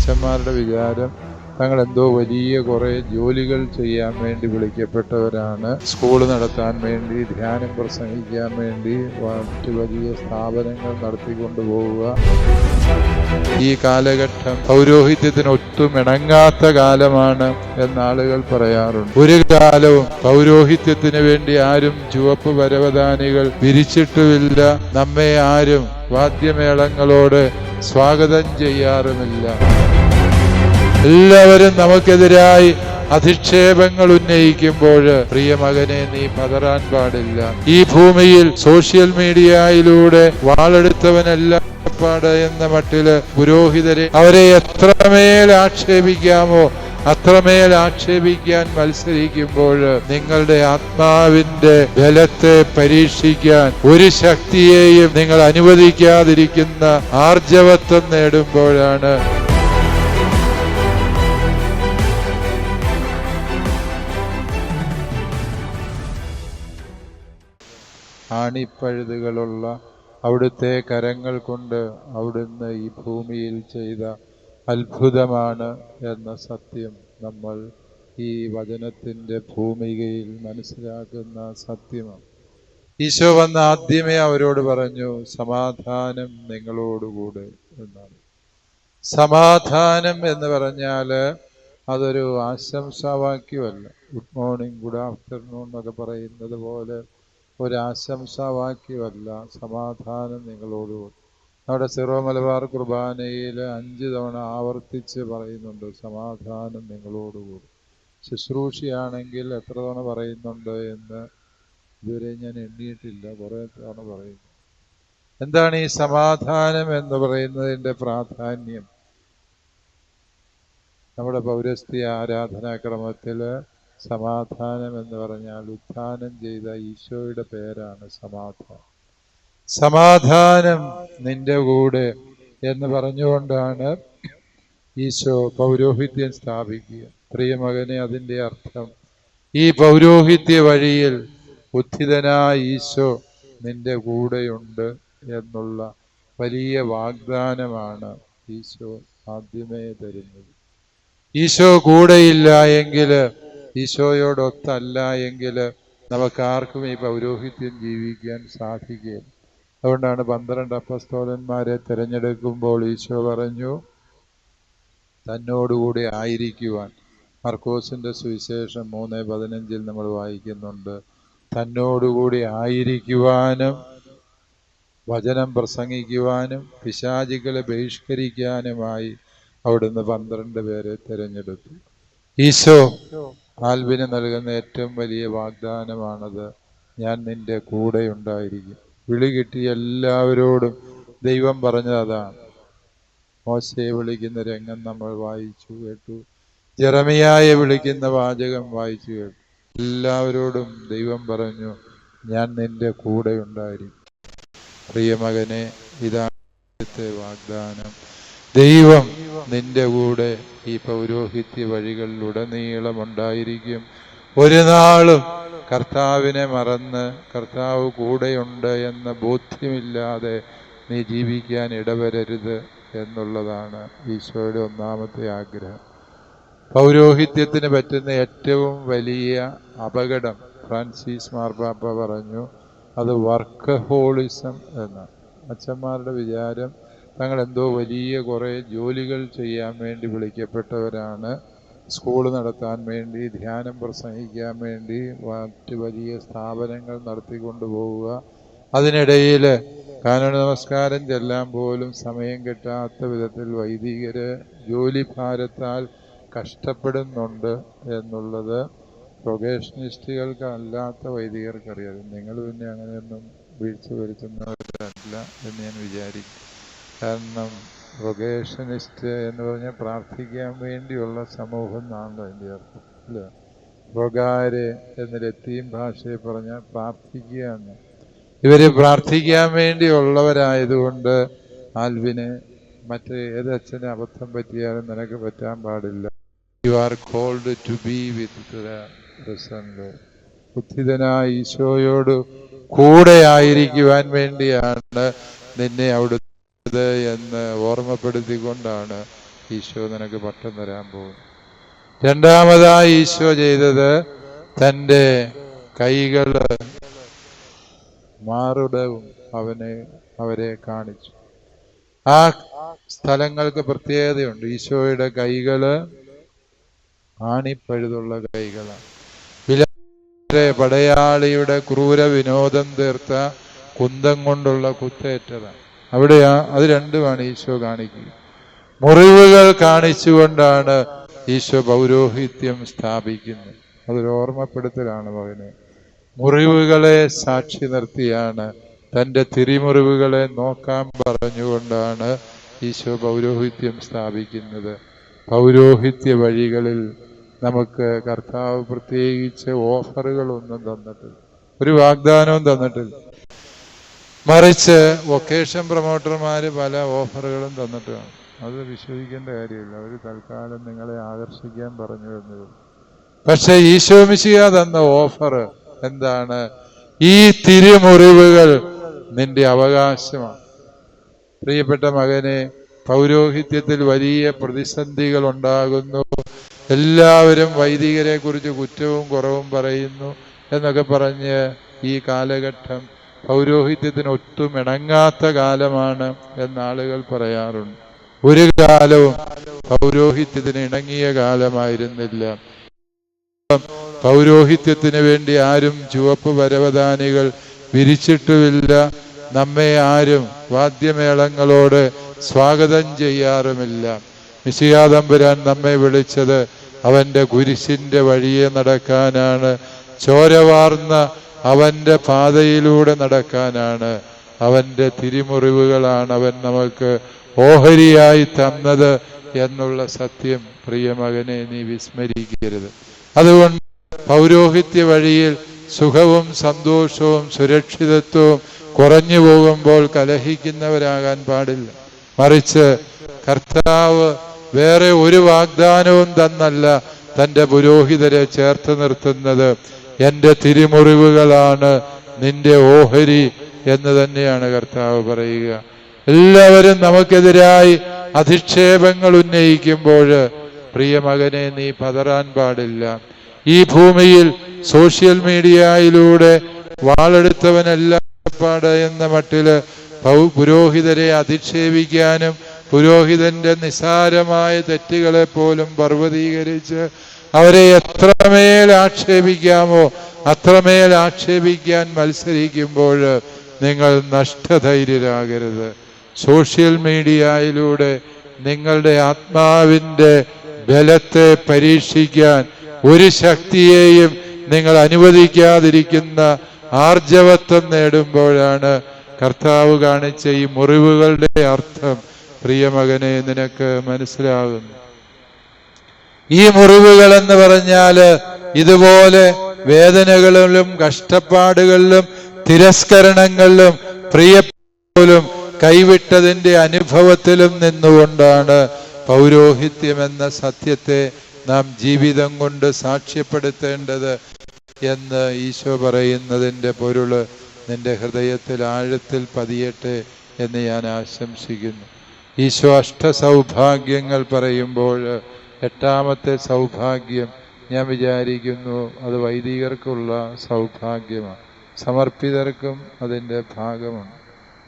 അച്ഛന്മാരുടെ വിചാരം തങ്ങൾ എന്തോ വലിയ കുറേ ജോലികൾ ചെയ്യാൻ വേണ്ടി വിളിക്കപ്പെട്ടവരാണ്. സ്കൂൾ നടത്താൻ വേണ്ടി, ധ്യാനം പ്രസംഗിക്കാൻ വേണ്ടി, മറ്റു വലിയ സ്ഥാപനങ്ങൾ നടത്തിക്കൊണ്ടു പോവുക. ഈ കാലഘട്ടം പൗരോഹിത്യത്തിന് ഒട്ടുമിണങ്ങാത്ത കാലമാണ് എന്നാളുകൾ പറയാറുണ്ട്. ഒരു കാലവും പൗരോഹിത്യത്തിന് വേണ്ടി ആരും ചുവപ്പ് പരവതാനികൾ വിരിച്ചിട്ടുമില്ല. നമ്മെ ആരും വാദ്യമേളങ്ങളോട് സ്വാഗതം ചെയ്യാറുമില്ല. എല്ലാവരും നമുക്കെതിരായി അധിക്ഷേപങ്ങൾ ഉന്നയിക്കുമ്പോൾ പ്രിയ മകനെ, നീ പതറാൻ പാടില്ല. ഈ ഭൂമിയിൽ സോഷ്യൽ മീഡിയയിലൂടെ വാളെടുത്തവനല്ല എന്ന മട്ടില് പുരോഹിതരെ അവരെ എത്രമേൽ ആക്ഷേപിക്കാമോ അത്രമേൽ ആക്ഷേപിക്കാൻ മത്സരിക്കുമ്പോൾ നിങ്ങളുടെ ആത്മാവിന്റെ ബലത്തെ പരീക്ഷിക്കാൻ ഒരു ശക്തിയെയും നിങ്ങൾ അനുവദിക്കാതിരിക്കുന്ന ആർജവത്വം നേടുമ്പോഴാണ് ആണിപ്പഴുതുകളുള്ള അവിടുത്തെ കരങ്ങൾ കൊണ്ട് അവിടുന്ന് ഈ ഭൂമിയിൽ ചെയ്ത അത്ഭുതമാണ് എന്ന സത്യം നമ്മൾ ഈ വചനത്തിൻ്റെ ഭൂമികയിൽ മനസ്സിലാക്കുന്ന സത്യമാണ്. ഈശോ വന്ന ആദ്യമേ അവരോട് പറഞ്ഞു, സമാധാനം നിങ്ങളോടുകൂടെ എന്നാണ്. സമാധാനം എന്ന് പറഞ്ഞാൽ അതൊരു ആശംസാവാക്യമല്ല. ഗുഡ് മോർണിംഗ്, ഗുഡ് ആഫ്റ്റർനൂൺ എന്നൊക്കെ പറയുന്നത് പോലെ ഒരാശംസാവാക്യമല്ല. സമാധാനം നിങ്ങളോടുകൂടി. നമ്മുടെ സിറോ മലബാർ കുർബാനയിൽ 5 തവണ ആവർത്തിച്ച് പറയുന്നുണ്ട്, സമാധാനം നിങ്ങളോടുകൂടി. ശുശ്രൂഷയാണെങ്കിൽ എത്ര തവണ പറയുന്നുണ്ട് എന്ന് ഇതുവരെ ഞാൻ എണ്ണിയിട്ടില്ല, കുറേ തവണ പറയുന്നു. എന്താണ് ഈ സമാധാനം എന്ന് പറയുന്നതിൻ്റെ പ്രാധാന്യം? നമ്മുടെ പൗരസ്ത്യ ആരാധനാക്രമത്തിൽ സമാധാനം എന്ന് പറഞ്ഞാൽ ഉത്ഥാനം ചെയ്ത ഈശോയുടെ പേരാണ് സമാധാനം. സമാധാനം നിന്റെ കൂടെ എന്ന് പറഞ്ഞുകൊണ്ടാണ് ഈശോ പൗരോഹിത്യം സ്ഥാപിക്കുക. പ്രിയമകനെ, അതിൻ്റെ അർത്ഥം ഈ പൗരോഹിത്യ വഴിയിൽ ഉത്ഥിതനായ ഈശോ നിന്റെ കൂടെയുണ്ട് എന്നുള്ള വലിയ വാഗ്ദാനമാണ് ഈശോ ആദ്യമേ തരുന്നത്. ഈശോ കൂടെയില്ല എങ്കിൽ, ഈശോയോടൊത്തല്ല എങ്കിൽ നമുക്കാർക്കും ഈ പൗരോഹിത്യം ജീവിക്കാൻ സാധിക്കുകയില്ല. അതുകൊണ്ടാണ് 12 അപ്പസ്തോലന്മാരെ തിരഞ്ഞെടുക്കുമ്പോൾ ഈശോ പറഞ്ഞു തന്നോടുകൂടി ആയിരിക്കുവാൻ. മർക്കോസിൻ്റെ സുവിശേഷം 3:15 നമ്മൾ വായിക്കുന്നുണ്ട്, തന്നോടുകൂടി ആയിരിക്കുവാനും വചനം പ്രസംഗിക്കുവാനും പിശാചുക്കളെ ബഹിഷ്കരിക്കാനുമായി അവിടുന്ന് 12 പേരെ തിരഞ്ഞെടുത്തു. ഈശോ ആൽബിന് നൽകുന്ന ഏറ്റവും വലിയ വാഗ്ദാനമാണത്, ഞാൻ നിന്റെ കൂടെ ഉണ്ടായിരിക്കും. വിളി കിട്ടിയ എല്ലാവരോടും ദൈവം പറഞ്ഞത് അതാണ്. മോശയെ വിളിക്കുന്ന രംഗം നമ്മൾ വായിച്ചു കേട്ടു, ജെറമിയായെ വിളിക്കുന്ന വാചകം വായിച്ചു കേട്ടു. എല്ലാവരോടും ദൈവം പറഞ്ഞു, ഞാൻ നിന്റെ കൂടെ ഉണ്ടായിരിക്കും. പ്രിയമകനെ, ഇതാണ് വാഗ്ദാനം. ദൈവം നിന്റെ കൂടെ ഈ പൗരോഹിത്യ വഴികളിലുടനീളമുണ്ടായിരിക്കും. ഒരു നാളും കർത്താവിനെ മറന്ന് കർത്താവ് കൂടെയുണ്ട് എന്ന ബോധ്യമില്ലാതെ നീ ജീവിക്കാൻ ഇടവരരുത് എന്നുള്ളതാണ് ഈശോയുടെ ഒന്നാമത്തെ ആഗ്രഹം. പൗരോഹിത്യത്തിന് പറ്റുന്ന ഏറ്റവും വലിയ അപകടം ഫ്രാൻസിസ് മാർപ്പാപ്പ പറഞ്ഞു, അത് വർക്കഹോളിസം എന്നാണ്. അച്ഛന്മാരുടെ വിചാരം തങ്ങൾ എന്തോ വലിയ കുറേ ജോലികൾ ചെയ്യാൻ വേണ്ടി വിളിക്കപ്പെട്ടവരാണ്. സ്കൂൾ നടത്താൻ വേണ്ടി, ധ്യാനം പ്രസംഗിക്കാൻ വേണ്ടി, മറ്റ് വലിയ സ്ഥാപനങ്ങൾ നടത്തിക്കൊണ്ടു പോവുക. അതിനിടയിൽ കാനോൻ നമസ്കാരം ചെല്ലാൻ പോലും സമയം കിട്ടാത്ത വിധത്തിൽ വൈദികര് ജോലിഭാരത്താൽ കഷ്ടപ്പെടുന്നുണ്ട് എന്നുള്ളത് പ്രൊഫഷണലിസ്റ്റുകൾക്ക് അല്ലാത്ത വൈദികർക്കറിയാം. നിങ്ങൾ പിന്നെ അങ്ങനെയൊന്നും വീഴ്ച വരുത്തുന്നവരല്ല എന്ന് ഞാൻ വിചാരിക്കും. കാരണം പ്രൊഫഷണലിസ്റ്റ് എന്ന് പറഞ്ഞാൽ പ്രാർത്ഥിക്കാൻ വേണ്ടിയുള്ള സമൂഹം എന്നാണല്ലോ എൻ്റെ അർത്ഥം, അല്ലേ? പ്രൊഗാര് എന്ന ലത്തീൻ ഭാഷയിൽ പറഞ്ഞാൽ പ്രാർത്ഥിക്കുക എന്ന്. ഇവർ പ്രാർത്ഥിക്കാൻ വേണ്ടിയുള്ളവരായതുകൊണ്ട് ആൽവിന് മറ്റ് ഏത് അച്ഛന് അബദ്ധം പറ്റിയാലും നിനക്ക് പറ്റാൻ പാടില്ല. You are called to be with the risen Lord. ഉത്ഥിതനായ ഈശോയോട് കൂടെ ആയിരിക്കുവാൻ വേണ്ടിയാണ് നിന്നെ അവിടെ എന്ന് ഓർമ്മപ്പെടുത്തിക്കൊണ്ടാണ് ഈശോ നിനക്ക് പട്ടം തരാൻ പോകും. രണ്ടാമതായി ഈശോ ചെയ്തത് തൻ്റെ കൈകള് മാറുടവും അവരെ കാണിച്ചു. ആ സ്ഥലങ്ങൾക്ക് പ്രത്യേകതയുണ്ട്. ഈശോയുടെ കൈകള് ആണിപ്പഴുതുള്ള കൈകളാണ്. പടയാളിയുടെ ക്രൂര വിനോദം തീർത്ത കുന്തം കൊണ്ടുള്ള കുത്തേറ്റതാണ്. അത് രണ്ടുമാണ് ഈശോ കാണിക്കുക. മുറിവുകൾ കാണിച്ചുകൊണ്ടാണ് ഈശോ പൗരോഹിത്യം സ്ഥാപിക്കുന്നത്. അതൊരു ഓർമ്മപ്പെടുത്തലാണ് മകനെ. മുറിവുകളെ സാക്ഷി നിർത്തിയാണ്, തൻ്റെ തിരിമുറിവുകളെ നോക്കാൻ പറഞ്ഞുകൊണ്ടാണ് ഈശോ പൗരോഹിത്യം സ്ഥാപിക്കുന്നത്. പൗരോഹിത്യ വഴികളിൽ നമുക്ക് കർത്താവ് പ്രത്യേകിച്ച് ഓഫറുകളൊന്നും തന്നിട്ടില്ല, ഒരു വാഗ്ദാനവും തന്നിട്ടില്ല. മറിച്ച് വൊക്കേഷൻ പ്രൊമോട്ടർമാർ പല ഓഫറുകളും തന്നിട്ട് കാണും. അത് വിശ്വസിക്കേണ്ട കാര്യമില്ല. അവർ തൽക്കാലം നിങ്ങളെ ആകർഷിക്കാൻ പറഞ്ഞു എന്നത്. പക്ഷെ ഈശോ മിശിഹാ തന്ന ഓഫർ എന്താണ്? ഈ തിരുമുറിവുകൾ നിന്റെ അവകാശമാണ്. പ്രിയപ്പെട്ട മകനെ, പൗരോഹിത്യത്തിൽ വലിയ പ്രതിസന്ധികൾ ഉണ്ടാകുന്നു. എല്ലാവരും വൈദികരെ കുറിച്ച് കുറ്റവും കുറവും പറയുന്നു എന്നൊക്കെ പറഞ്ഞ് ഈ കാലഘട്ടം പൗരോഹിത്യത്തിന് ഒട്ടും ഇണങ്ങാത്ത കാലമാണ് എന്നാളുകൾ പറയാറുണ്ട്. ഒരു കാലവും പൗരോഹിത്യത്തിന് ഇണങ്ങിയ കാലമായിരുന്നില്ല. പൗരോഹിത്യത്തിന് വേണ്ടി ആരും ചുവപ്പ് പരവതാനികൾ വിരിച്ചിട്ടുമില്ല. നമ്മെ ആരും വാദ്യമേളങ്ങളോട് സ്വാഗതം ചെയ്യാറുമില്ല. മിശിഹാ തമ്പുരാൻ നമ്മെ വിളിച്ചത് അവൻ്റെ കുരിശിൻ്റെ വഴിയെ നടക്കാനാണ്, ചോരവാർന്ന അവൻ്റെ പാതയിലൂടെ നടക്കാനാണ്. അവൻ്റെ തിരുമുറിവുകളാണ് അവൻ നമുക്ക് ഓഹരിയായി തന്നത് എന്നുള്ള സത്യം പ്രിയമകനെ നീ വിസ്മരിക്കരുത്. അതുകൊണ്ട് പൗരോഹിത്യ വഴിയിൽ സുഖവും സന്തോഷവും സുരക്ഷിതത്വവും കുറഞ്ഞു പോകുമ്പോൾ കലഹിക്കുന്നവരാകാൻ പാടില്ല. മറിച്ച് കർത്താവ് വേറെ ഒരു വാഗ്ദാനവും തന്നല്ല തൻ്റെ പുരോഹിതരെ ചേർത്ത് നിർത്തുന്നത്. എൻ്റെ തിരുമുറിവുകളാണ് നിന്റെ ഓഹരി എന്ന് തന്നെയാണ് കർത്താവ് പറയുക. എല്ലാവരും നമുക്കെതിരായി അധിക്ഷേപങ്ങൾ ഉന്നയിക്കുമ്പോൾ പ്രിയമകനെ നീ പതറാൻ പാടില്ല. ഈ ഭൂമിയിൽ സോഷ്യൽ മീഡിയയിലൂടെ വാളെടുത്തവനെല്ലാം പാട് എന്ന മട്ടില് പുരോഹിതരെ അധിക്ഷേപിക്കാനും പുരോഹിതന്റെ നിസ്സാരമായ തെറ്റുകളെ പോലും പർവ്വതീകരിച്ച് അവരെ എത്രമേൽ ആക്ഷേപിക്കാമോ അത്രമേൽ ആക്ഷേപിക്കാൻ മത്സരിക്കുമ്പോൾ നിങ്ങൾ നഷ്ടധൈര്യരാകരുത്. സോഷ്യൽ മീഡിയയിലൂടെ നിങ്ങളുടെ ആത്മാവിൻ്റെ ബലത്തെ പരീക്ഷിക്കാൻ ഒരു ശക്തിയെയും നിങ്ങൾ അനുവദിക്കാതിരിക്കുന്ന ആർജവത്വം നേടുമ്പോഴാണ് കർത്താവ് കാണിച്ച ഈ മുറിവുകളുടെ അർത്ഥം പ്രിയമകനെ നിനക്ക് മനസ്സിലാകുന്നു. ഈ മുറിവുകൾ എന്ന് പറഞ്ഞാൽ ഇതുപോലെ വേദനകളിലും കഷ്ടപ്പാടുകളിലും തിരസ്കരണങ്ങളിലും പ്രിയപ്പോലും കൈവിട്ടതിൻ്റെ അനുഭവത്തിലും നിന്നുകൊണ്ടാണ് പൗരോഹിത്യം എന്ന സത്യത്തെ നാം ജീവിതം കൊണ്ട് സാക്ഷ്യപ്പെടുത്തേണ്ടത് എന്ന് ഈശോ പറയുന്നതിൻ്റെ പൊരുള് നിന്റെ ഹൃദയത്തിൽ ആഴത്തിൽ പതിയട്ടെ എന്ന് ഞാൻ ആശംസിക്കുന്നു. ഈശോ അഷ്ടസൗഭാഗ്യങ്ങൾ പറയുമ്പോൾ എട്ടാമത്തെ സൗഭാഗ്യം ഞാൻ വിചാരിക്കുന്നു അത് വൈദികർക്കുള്ള സൗഭാഗ്യമാണ്. സമർപ്പിതർക്കും അതിൻ്റെ ഭാഗമാണ്.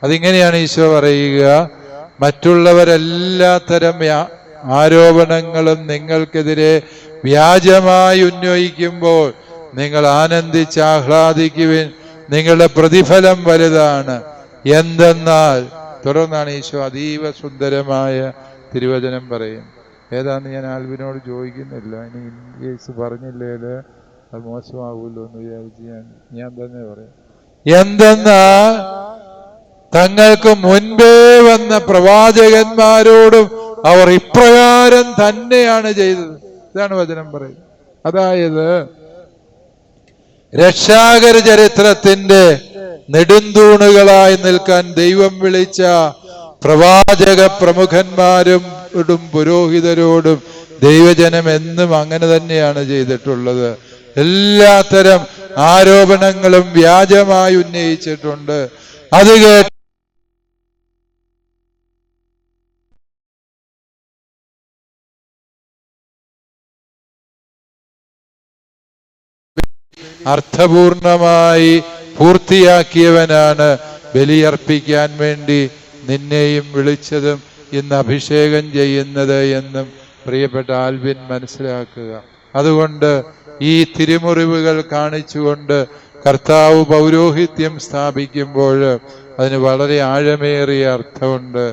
അതിങ്ങനെയാണ് ഈശോ പറയുക: മറ്റുള്ളവരെല്ലാത്തരം ആരോപണങ്ങളും നിങ്ങൾക്കെതിരെ വ്യാജമായി ഉന്നയിക്കുമ്പോൾ നിങ്ങൾ ആനന്ദിച്ച് ആഹ്ലാദിക്കുവിൻ, നിങ്ങളുടെ പ്രതിഫലം വലുതാണ്. എന്തെന്നാൽ, തുടർന്നാണ് ഈശോ അതീവ സുന്ദരമായ തിരുവചനം പറയും. ഏതാന്ന് ഞാൻ ആൽവിനോട് ചോദിക്കുന്നില്ല, ഇനി ഇൻകേസ് പറഞ്ഞില്ലേൽ അത് മോശമാകുമല്ലോ എന്ന് വിചാരിച്ച് ഞാൻ തന്നെ പറയാം. എന്തെന്നാൽ തങ്ങൾക്ക് മുൻപേ വന്ന പ്രവാചകന്മാരോടും അവർ ഇപ്രകാരം തന്നെയാണ് ചെയ്തത്. ഇതാണ് വചനം പറയുന്നത്. അതായത് രക്ഷാകര ചരിത്രത്തിന്റെ നെടുന്തൂണുകളായി നിൽക്കാൻ ദൈവം വിളിച്ച പ്രവാചക പ്രമുഖന്മാരോടും പുരോഹിതരോടും ദൈവജനം എന്നും അങ്ങനെ തന്നെയാണ് ചെയ്തിട്ടുള്ളത്. എല്ലാത്തരം ആരോപണങ്ങളും വ്യാജമായി ഉന്നയിച്ചിട്ടുണ്ട്. അത് കേട്ട് അർത്ഥപൂർണമായി പൂർത്തിയാക്കിയവനാണ് ബലിയർപ്പിക്കാൻ വേണ്ടി നിന്നെയും വിളിച്ചതും ഇന്ന് അഭിഷേകം ചെയ്യുന്നത് എന്നും പ്രിയപ്പെട്ട ആൽവിൻ മനസ്സിലാക്കുക. അതുകൊണ്ട് ഈ തിരുമുറിവുകൾ കാണിച്ചുകൊണ്ട് കർത്താവ് പൗരോഹിത്യം സ്ഥാപിക്കുമ്പോൾ അതിന് വളരെ ആഴമേറിയ അർത്ഥമുണ്ട്.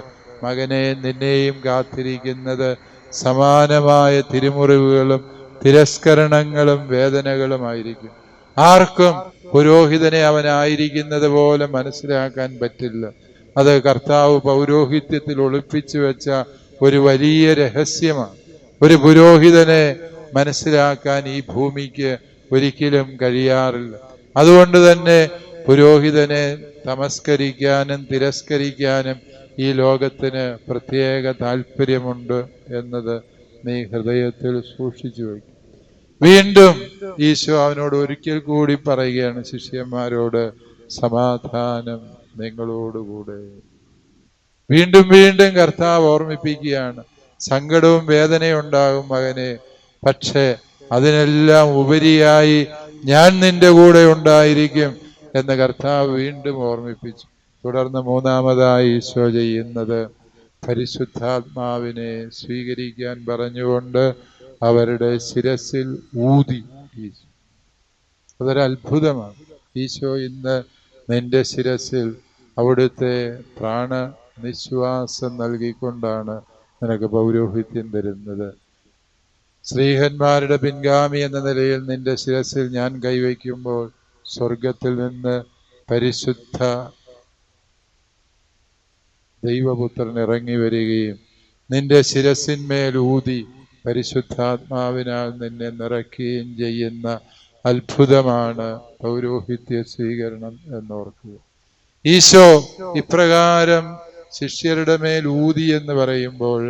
മകനെ, നിന്നെയും കാത്തിരിക്കുന്നത് സമാനമായ തിരുമുറിവുകളും തിരസ്കരണങ്ങളും വേദനകളുമായിരിക്കും. ആർക്കും പുരോഹിതനെ അവനായിരിക്കുന്നത് പോലെ മനസ്സിലാക്കാൻ പറ്റില്ല. അത് കർത്താവ് പൗരോഹിത്യത്തിൽ ഒളിപ്പിച്ചു വെച്ച ഒരു വലിയ രഹസ്യമാണ്. ഒരു പുരോഹിതനെ മനസ്സിലാക്കാൻ ഈ ഭൂമിക്ക് ഒരിക്കലും കഴിയാറില്ല. അതുകൊണ്ട് തന്നെ പുരോഹിതനെ തമസ്കരിക്കാനും തിരസ്കരിക്കാനും ഈ ലോകത്തിന് പ്രത്യേക താല്പര്യമുണ്ട് എന്നത് നീ ഹൃദയത്തിൽ സൂക്ഷിച്ചു വയ്ക്കും. വീണ്ടും ഈശോ അവനോട് ഒരിക്കൽ കൂടി പറയുകയാണ്, ശിഷ്യന്മാരോട്, സമാധാനം നിങ്ങളോടുകൂടെ. വീണ്ടും വീണ്ടും കർത്താവ് ഓർമ്മിപ്പിക്കുകയാണ്, സങ്കടവും വേദനയും ഉണ്ടാകും മകനെ, പക്ഷേ അതിനെല്ലാം ഉപരിയായി ഞാൻ നിന്റെ കൂടെ ഉണ്ടായിരിക്കും എന്ന് കർത്താവ് വീണ്ടും ഓർമ്മിപ്പിച്ചു. തുടർന്ന് മൂന്നാമതായി ഈശോ ചെയ്യുന്നത് പരിശുദ്ധാത്മാവിനെ സ്വീകരിക്കാൻ പറഞ്ഞുകൊണ്ട് അവരുടെ ശിരസിൽ ഊതി. അതൊരത്ഭുതമാണ്. ഈശോ ഇന്ന് നിന്റെ ശിരസിൽ അവിടുത്തെ പ്രാണനിശ്വാസം നൽകിക്കൊണ്ടാണ് നിനക്ക് പൗരോഹിത്യം തരുന്നത്. ശ്രീഹന്മാരുടെ പിൻഗാമി എന്ന നിലയിൽ നിന്റെ ശിരസിൽ ഞാൻ കൈവയ്ക്കുമ്പോൾ സ്വർഗത്തിൽ നിന്ന് പരിശുദ്ധ ദൈവപുത്രൻ ഇറങ്ങി വരികയും നിന്റെ ശിരസിന്മേൽ ഊതി പരിശുദ്ധാത്മാവിനാൽ നിന്നെ നിറയ്ക്കുകയും ചെയ്യുന്ന അത്ഭുതമാണ് പൗരോഹിത്യ സ്വീകരണം എന്നോർക്കുക. ഈശോ ഇപ്രകാരം ശിഷ്യരുടെ മേൽ ഊതി എന്ന് പറയുമ്പോൾ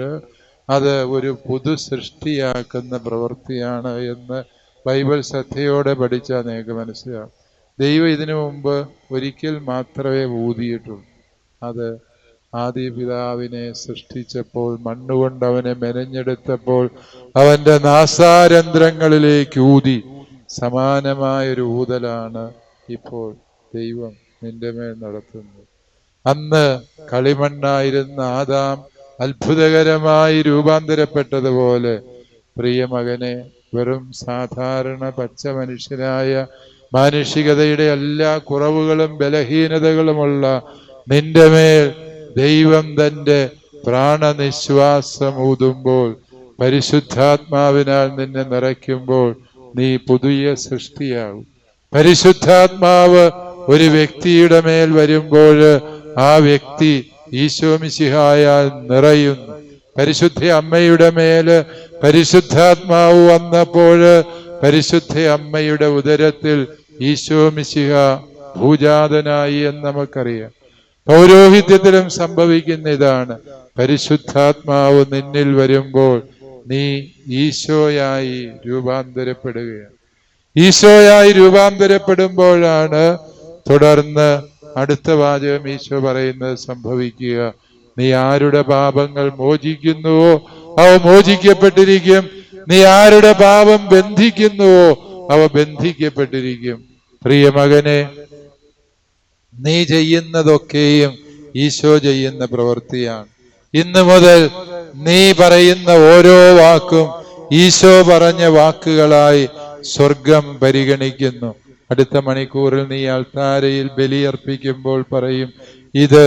അത് ഒരു പുതു സൃഷ്ടിയാക്കുന്ന പ്രവൃത്തിയാണ് എന്ന് ബൈബിൾ ശ്രദ്ധയോടെ പഠിച്ചാൽ നിങ്ങൾക്ക് മനസ്സിലാവും. ദൈവം ഇതിനു മുമ്പ് ഒരിക്കൽ മാത്രമേ ഊതിയിട്ടുള്ളൂ. അത് ആദിപിതാവിനെ സൃഷ്ടിച്ചപ്പോൾ, മണ്ണുകൊണ്ട് അവനെ മെനഞ്ഞെടുത്തപ്പോൾ അവന്റെ നാസാരന്ധ്രങ്ങളിലേക്ക് ഊതി. സമാനമായൊരു ഊതലാണ് ഇപ്പോൾ ദൈവം നിന്റെ മേൽ നടത്തുന്നത്. അന്ന് കളിമണ്ണായിരുന്ന ആദാം അത്ഭുതകരമായി രൂപാന്തരപ്പെട്ടതുപോലെ പ്രിയ മകനെ, വെറും സാധാരണ പച്ച മനുഷ്യനായ മാനുഷികതയുടെ എല്ലാ കുറവുകളും ബലഹീനതകളുമുള്ള നിന്റെ മേൽ ദൈവം തന്റെ പ്രാണനിശ്വാസം ഊതുമ്പോൾ, പരിശുദ്ധാത്മാവിനാൽ നിന്നെ നിറയ്ക്കുമ്പോൾ നീ പുതിയ സൃഷ്ടിയാകും. പരിശുദ്ധാത്മാവ് ഒരു വ്യക്തിയുടെ മേൽ വരുമ്പോൾ ആ വ്യക്തി ഈശോ മിശിഹായാൽ നിറയുന്നു. പരിശുദ്ധ അമ്മയുടെ മേല് പരിശുദ്ധാത്മാവ് വന്നപ്പോൾ പരിശുദ്ധ അമ്മയുടെ ഉദരത്തിൽ ഈശോ മിശിഹ ഭൂജാതനായി എന്ന് നമുക്കറിയാം. പൗരോഹിത്യത്തിലും സംഭവിക്കുന്ന ഇതാണ്. പരിശുദ്ധാത്മാവ് നിന്നിൽ വരുമ്പോൾ നീ ഈശോയായി രൂപാന്തരപ്പെടുകയാണ്. ഈശോയായി രൂപാന്തരപ്പെടുമ്പോഴാണ് തുടർന്ന് അടുത്ത വാചകം ഈശോ പറയുന്നത് സംഭവിക്കുക. നീ ആരുടെ പാപങ്ങൾ മോചിക്കുന്നുവോ അവ മോചിക്കപ്പെട്ടിരിക്കും, നീ ആരുടെ പാപം ബന്ധിക്കുന്നുവോ അവ ബന്ധിക്കപ്പെട്ടിരിക്കും. പ്രിയ മകനെ, നീ ചെയ്യുന്നതൊക്കെയും ഈശോ ചെയ്യുന്ന പ്രവൃത്തിയാണ്. ഇന്നു മുതൽ നീ പറയുന്ന ഓരോ വാക്കും ഈശോ പറഞ്ഞ വാക്കുകളായി സ്വർഗം പരിഗണിക്കുന്നു. അടുത്ത മണിക്കൂറിൽ നീ അൾത്താരയിൽ ബലിയർപ്പിക്കുമ്പോൾ പറയും, ഇത്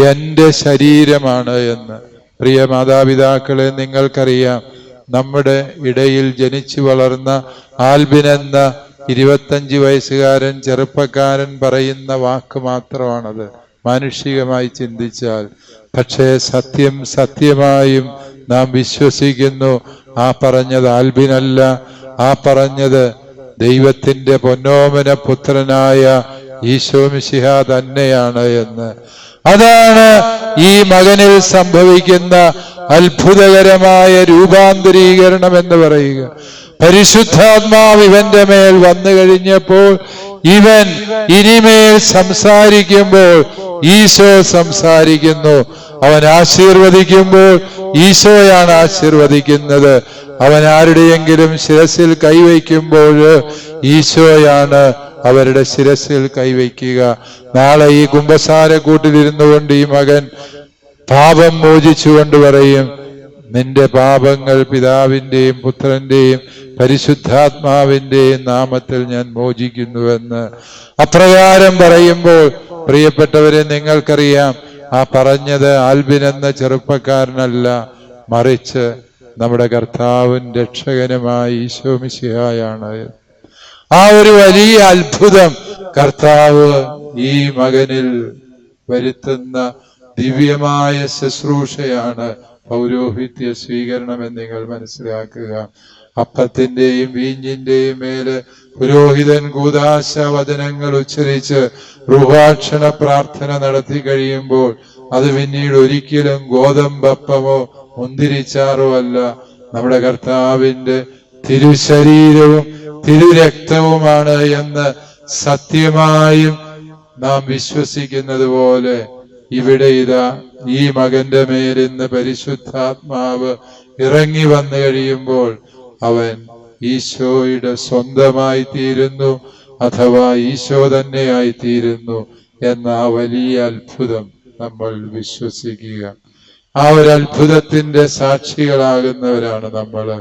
എന്റെ ശരീരമാണ് എന്ന്. പ്രിയ മാതാപിതാക്കളെ, നിങ്ങൾക്കറിയാം, നമ്മുടെ ഇടയിൽ ജനിച്ചു വളർന്ന ആൽബിൻ എന്ന 25 വയസ്സുകാരൻ ചെറുപ്പക്കാരൻ പറയുന്ന വാക്ക് മാത്രമാണത് മാനുഷികമായി ചിന്തിച്ചാൽ. പക്ഷേ സത്യം സത്യമായും നാം വിശ്വസിക്കുന്നു, ആ പറഞ്ഞത് ആൽബിനല്ല, ആ പറഞ്ഞത് ദൈവത്തിന്റെ പൊന്നോമന പുത്രനായ ഈശോ മിശിഹ തന്നെയാണ് എന്ന്. അതാണ് ഈ മകനിൽ സംഭവിക്കുന്ന അത്ഭുതകരമായ രൂപാന്തരീകരണം എന്ന് പറയുക. പരിശുദ്ധാത്മാവ് ഇവന്റെ മേൽ വന്നു കഴിഞ്ഞപ്പോൾ ഇവൻ ഇനിമേൽ സംസാരിക്കുമ്പോൾ ഈശോ സംസാരിക്കുന്നു. അവൻ ആശീർവദിക്കുമ്പോൾ ഈശോയാണ് ആശീർവദിക്കുന്നത്. അവൻ ആരുടെയെങ്കിലും ശിരസിൽ കൈവയ്ക്കുമ്പോൾ ഈശോയാണ് അവരുടെ ശിരസിൽ കൈവയ്ക്കുക. നാളെ ഈ കുമ്പസാരക്കൂട്ടിലിരുന്നു കൊണ്ട് ഈ മകൻ പാപം മോചിച്ചുകൊണ്ട് പറയും, നിന്റെ പാപങ്ങൾ പിതാവിന്റെയും പുത്രന്റെയും പരിശുദ്ധാത്മാവിന്റെയും നാമത്തിൽ ഞാൻ മോചിക്കുന്നുവെന്ന്. അപ്രകാരം പറയുമ്പോൾ പ്രിയപ്പെട്ടവരെ, നിങ്ങൾക്കറിയാം, ആ പറഞ്ഞത് ആൽബിൻ എന്ന ചെറുപ്പക്കാരനല്ല, മറിച്ച് നമ്മുടെ കർത്താവും രക്ഷകനുമായ ഈശോ മിശിഹായാണ്. ആ ഒരു വലിയ അത്ഭുതം കർത്താവ് ഈ മകനിൽ വരുത്തുന്ന ദിവ്യമായ ശുശ്രൂഷയാണ് പൗരോഹിത്യ സ്വീകരണം എന്ന് നിങ്ങൾ മനസ്സിലാക്കുക. അപ്പത്തിന്റെയും വീഞ്ഞിന്റെയും മേല് പുരോഹിതൻ കൂദാശ വചനങ്ങൾ ഉച്ചരിച്ച് റുഹാക്ഷണ പ്രാർത്ഥന നടത്തി കഴിയുമ്പോൾ അത് പിന്നീട് ഒരിക്കലും ഗോതമ്പപ്പമോ മുന്തിരിച്ചാറോ അല്ല, നമ്മുടെ കർത്താവിന്റെ തിരുശരീരവും തിരുരക്തവുമാണ് എന്ന് സത്യമായും നാം വിശ്വസിക്കുന്നത് പോലെ ഇവിടെ ഇതാ ഈ മകന്റെ മേലിന്ന് പരിശുദ്ധാത്മാവ് ഇറങ്ങി വന്നു കഴിയുമ്പോൾ അവൻ ഈശോയുടെ സ്വന്തമായി തീരുന്നു, അഥവാ ഈശോ തന്നെയായി തീരുന്നു എന്ന ആ വലിയ അത്ഭുതം നമ്മൾ വിശ്വസിക്കുക. ആ ഒരു അത്ഭുതത്തിന്റെ സാക്ഷികളാകുന്നവരാണ് നമ്മള്.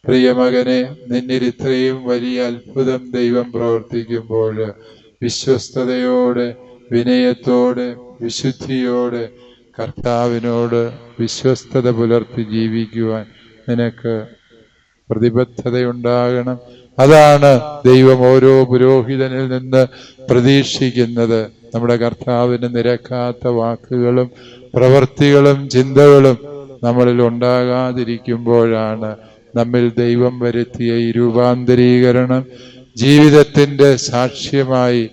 പ്രിയമകനെ, നിന്നിൽ ഇത്രയും വലിയ അത്ഭുതം ദൈവം പ്രവർത്തിക്കുമ്പോൾ വിശ്വസ്തയോടെ, വിനയത്തോടെ, വിശുദ്ധിയോടെ കർത്താവിനോട് വിശ്വസ്തത പുലർത്തി ജീവിക്കുവാൻ നിനക്ക് പ്രതിബദ്ധതയുണ്ടാകണം. അതാണ് ദൈവം ഓരോ പുരോഹിതനിൽ നിന്ന് പ്രതീക്ഷിക്കുന്നത്. നമ്മുടെ കർത്താവിന് നിരക്കാത്ത വാക്കുകളും പ്രവൃത്തികളും ചിന്തകളും നമ്മളിൽ ഉണ്ടാകാതിരിക്കുമ്പോഴാണ് നമ്മിൽ ദൈവം വരുത്തിയ ഈ രൂപാന്തരീകരണം ജീവിതത്തിന്റെ സാക്ഷ്യമായി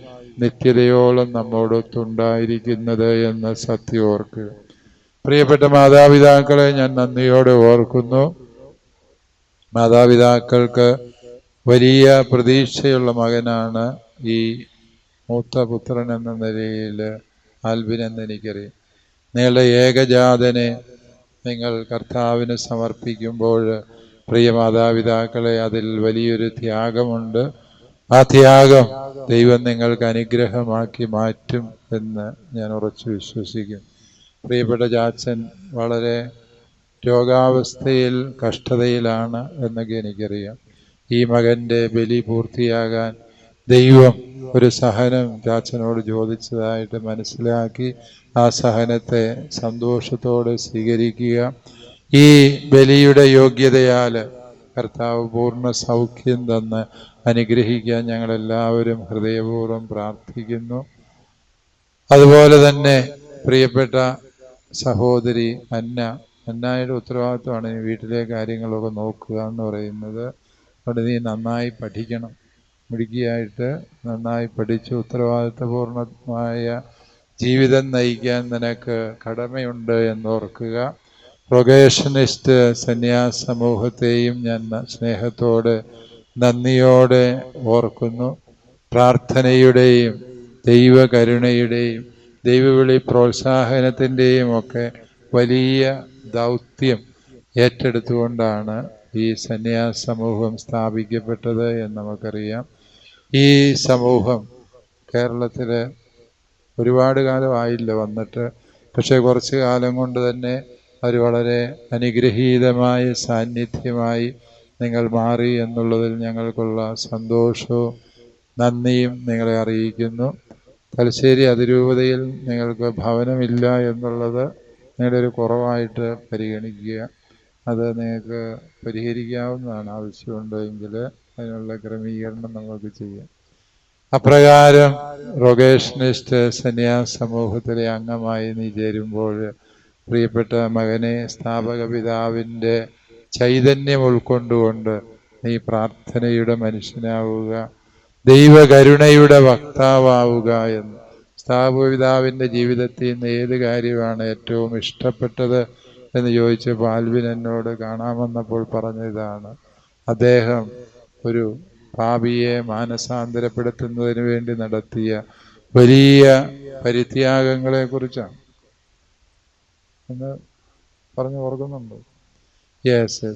നിത്യതയോളം നമ്മോടൊത്തുണ്ടായിരിക്കുന്നത് എന്ന സത്യം ഓർക്കുക. പ്രിയപ്പെട്ട മാതാപിതാക്കളെ, ഞാൻ നന്ദിയോടെ ഓർക്കുന്നു. മാതാപിതാക്കൾക്ക് വലിയ പ്രതീക്ഷയുള്ള മകനാണ് ഈ മൂത്ത പുത്രൻ എന്ന നിലയിൽ ആൽബിൻ എന്ന് എനിക്കറിയാം. നിങ്ങളുടെ ഏകജാതനെ നിങ്ങൾ കർത്താവിന് സമർപ്പിക്കുമ്പോൾ പ്രിയ മാതാപിതാക്കളെ, അതിൽ വലിയൊരു ത്യാഗമുണ്ട്. ആ ത്യാഗം ദൈവം നിങ്ങൾക്ക് അനുഗ്രഹമാക്കി മാറ്റും എന്ന് ഞാൻ ഉറച്ചു വിശ്വസിക്കും. പ്രിയപ്പെട്ട ചാച്ചൻ വളരെ രോഗാവസ്ഥയിൽ കഷ്ടതയിലാണ് എന്നൊക്കെ എനിക്കറിയാം. ഈ മകൻ്റെ ബലി പൂർത്തിയാകാൻ ദൈവം ഒരു സഹനം ചാച്ചനോട് ചോദിച്ചതായിട്ട് മനസ്സിലാക്കി ആ സഹനത്തെ സന്തോഷത്തോടെ സ്വീകരിക്കുക. ഈ ബലിയുടെ യോഗ്യതയാൽ കർത്താവ് പൂർണ്ണ സൗഖ്യം തന്ന് അനുഗ്രഹിക്കാൻ ഞങ്ങളെല്ലാവരും ഹൃദയപൂർവ്വം പ്രാർത്ഥിക്കുന്നു. അതുപോലെ തന്നെ പ്രിയപ്പെട്ട സഹോദരി അന്നയുടെ ഉത്തരവാദിത്വമാണ് ഈ വീട്ടിലെ കാര്യങ്ങളൊക്കെ നോക്കുക എന്ന് പറയുന്നത്. അതുകൊണ്ട് നീ നന്നായി പഠിക്കണം, മിടുക്കിയായിട്ട് നന്നായി പഠിച്ച് ഉത്തരവാദിത്വപൂർണമായ ജീവിതം നയിക്കാൻ നിനക്ക് കടമയുണ്ട് എന്നോർക്കുക. പ്രൊഗേഷനിസ്റ്റ് സന്യാസ സമൂഹത്തെയും ഞാൻ സ്നേഹത്തോടെ നന്ദിയോടെ ഓർക്കുന്നു. പ്രാർത്ഥനയുടെയും ദൈവകരുണയുടെയും ദൈവവിളി പ്രോത്സാഹനത്തിൻ്റെയും ഒക്കെ വലിയ ദൗത്യം ഏറ്റെടുത്തുകൊണ്ടാണ് ഈ സന്യാസ സമൂഹം സ്ഥാപിക്കപ്പെട്ടത് എന്ന് നമുക്കറിയാം. ഈ സമൂഹം കേരളത്തിൽ ഒരുപാട് കാലമായില്ല വന്നിട്ട്, പക്ഷേ കുറച്ച് കാലം കൊണ്ട് തന്നെ അവർ വളരെ അനുഗ്രഹീതമായ സാന്നിധ്യമായി നിങ്ങൾ മാറി എന്നുള്ളതിൽ ഞങ്ങൾക്കുള്ള സന്തോഷവും നന്ദിയും നിങ്ങളെ അറിയിക്കുന്നു. തലശ്ശേരി അതിരൂപതയിൽ നിങ്ങൾക്ക് ഭവനമില്ല എന്നുള്ളത് നിങ്ങളുടെ ഒരു കുറവായിട്ട് പരിഗണിക്കുക. അത് നിങ്ങൾക്ക് പരിഹരിക്കാവുന്നതാണ്. ആവശ്യമുണ്ടെങ്കിൽ അതിനുള്ള ക്രമീകരണം നമുക്ക് ചെയ്യാം. അപ്രകാരം റൊഗേഷനിസ്റ്റ് സന്യാസ സമൂഹത്തിലെ അംഗമായി നീ ചേരുമ്പോൾ പ്രിയപ്പെട്ട മകനെ, സ്ഥാപക പിതാവിൻ്റെ ചൈതന്യം ഉൾക്കൊണ്ടുകൊണ്ട് നീ പ്രാർത്ഥനയുടെ മനുഷ്യനാവുക, ദൈവകരുണയുടെ വക്താവുക എന്ന്. സ്ഥാപക പിതാവിൻ്റെ ജീവിതത്തിൽ നിന്ന് ഏത് കാര്യമാണ് ഏറ്റവും ഇഷ്ടപ്പെട്ടത് എന്ന് ചോദിച്ചപ്പോൾ ആൽവിൻ എന്നോട് കാണാൻ വന്നപ്പോൾ പറഞ്ഞതാണ്, അദ്ദേഹം ഒരു പാപിയെ മാനസാന്തരപ്പെടുത്തുന്നതിന് വേണ്ടി നടത്തിയ വലിയ പരിത്യാഗങ്ങളെ കുറിച്ചാണ് എന്ന് പറഞ്ഞു ഓർക്കുന്നുണ്ടോ? യെസ്.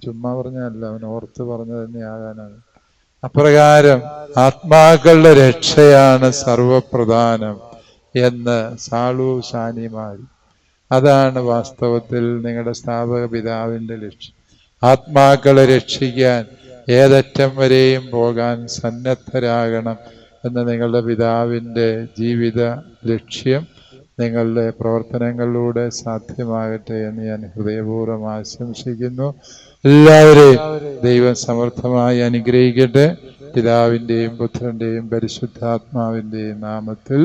ചുമ്മാ പറഞ്ഞല്ല, അവൻ ഓർത്ത് പറഞ്ഞു തന്നെയാകാനാണ്. അപ്രകാരം ആത്മാക്കളുടെ രക്ഷയാണ് സർവപ്രധാനം എന്ന് സാളു ഷാനിമാർ. അതാണ് വാസ്തവത്തിൽ നിങ്ങളുടെ സ്ഥാപക പിതാവിൻ്റെ ലക്ഷ്യം. ആത്മാക്കളെ രക്ഷിക്കാൻ ഏതറ്റം വരെയും പോകാൻ സന്നദ്ധരാകണം എന്ന നിങ്ങളുടെ പിതാവിൻ്റെ ജീവിത ലക്ഷ്യം നിങ്ങളുടെ പ്രവർത്തനങ്ങളിലൂടെ സാധ്യമാകട്ടെ എന്ന് ഞാൻ ഹൃദയപൂർവ്വം ആശംസിക്കുന്നു. എല്ലാവരെയും ദൈവം സമർത്ഥമായി അനുഗ്രഹിക്കട്ടെ. പിതാവിൻ്റെയും പുത്രൻ്റെയും പരിശുദ്ധാത്മാവിൻ്റെയും നാമത്തിൽ.